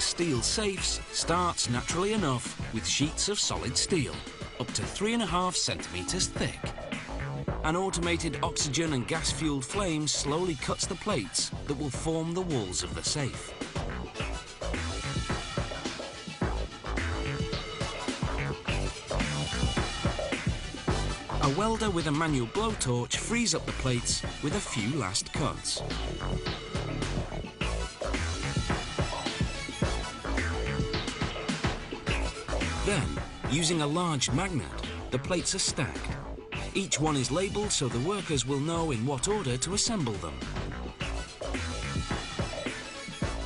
the steel safes starts naturally enough with sheets of solid steel, up to 3.5 centimetres thick. An automated oxygen and gas-fueled flame slowly cuts the plates that will form the walls of the safe. A welder with a manual blowtorch frees up the plates with a few last cuts. Then, using a large magnet, the plates are stacked. Each one is labelled so the workers will know in what order to assemble them.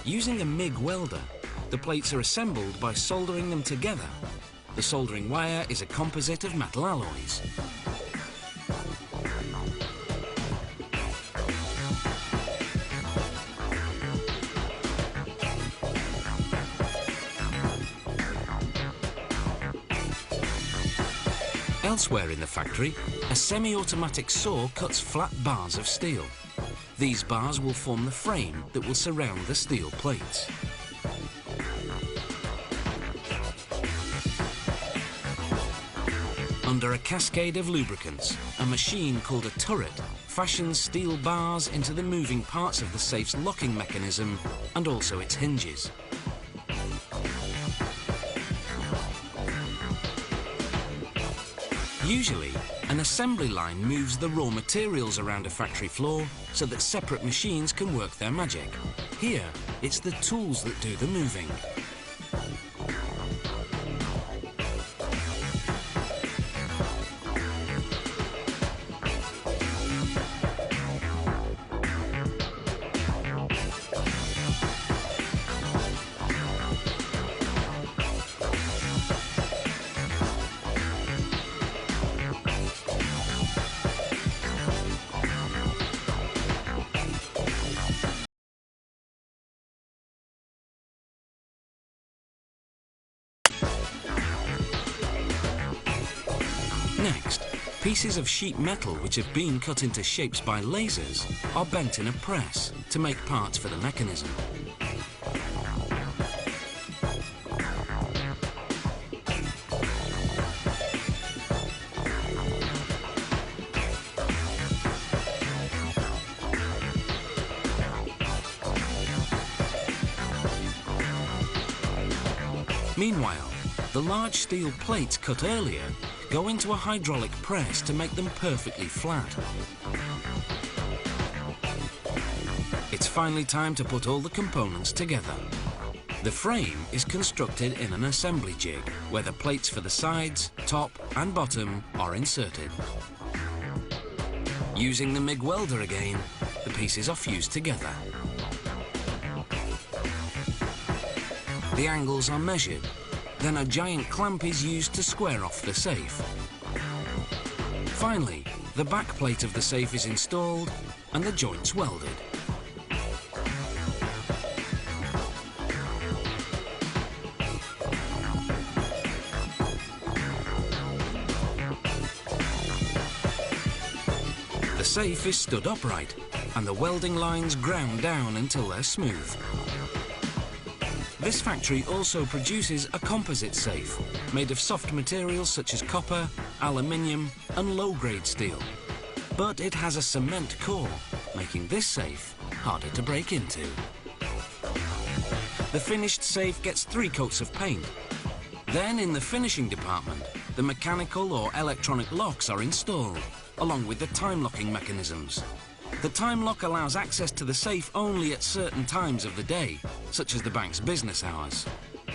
Using a MIG welder, the plates are assembled by soldering them together. The soldering wire is a composite of metal alloys. Elsewhere in the factory, a semi-automatic saw cuts flat bars of steel. These bars will form the frame that will surround the steel plates. Under a cascade of lubricants, a machine called a turret fashions steel bars into the moving parts of the safe's locking mechanism and also its hinges. Usually, an assembly line moves the raw materials around a factory floor so that separate machines can work their magic. Here, it's the tools that do the moving. Next, pieces of sheet metal which have been cut into shapes by lasers are bent in a press to make parts for the mechanism. Meanwhile, the large steel plates cut earlier go into a hydraulic press to make them perfectly flat. It's finally time to put all the components together. The frame is constructed in an assembly jig, where the plates for the sides, top and bottom are inserted. Using the MIG welder again, the pieces are fused together. The angles are measured. Then a giant clamp is used to square off the safe. Finally, the back plate of the safe is installed and the joints welded. The safe is stood upright and the welding lines ground down until they're smooth. This factory also produces a composite safe, made of soft materials such as copper, aluminium and low-grade steel. But it has a cement core, making this safe harder to break into. The finished safe gets 3 coats of paint. Then in the finishing department, the mechanical or electronic locks are installed, along with the time-locking mechanisms. The time lock allows access to the safe only at certain times of the day, such as the bank's business hours.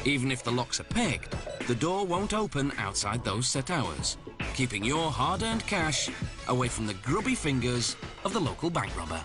Even if the locks are picked, the door won't open outside those set hours, keeping your hard-earned cash away from the grubby fingers of the local bank robber.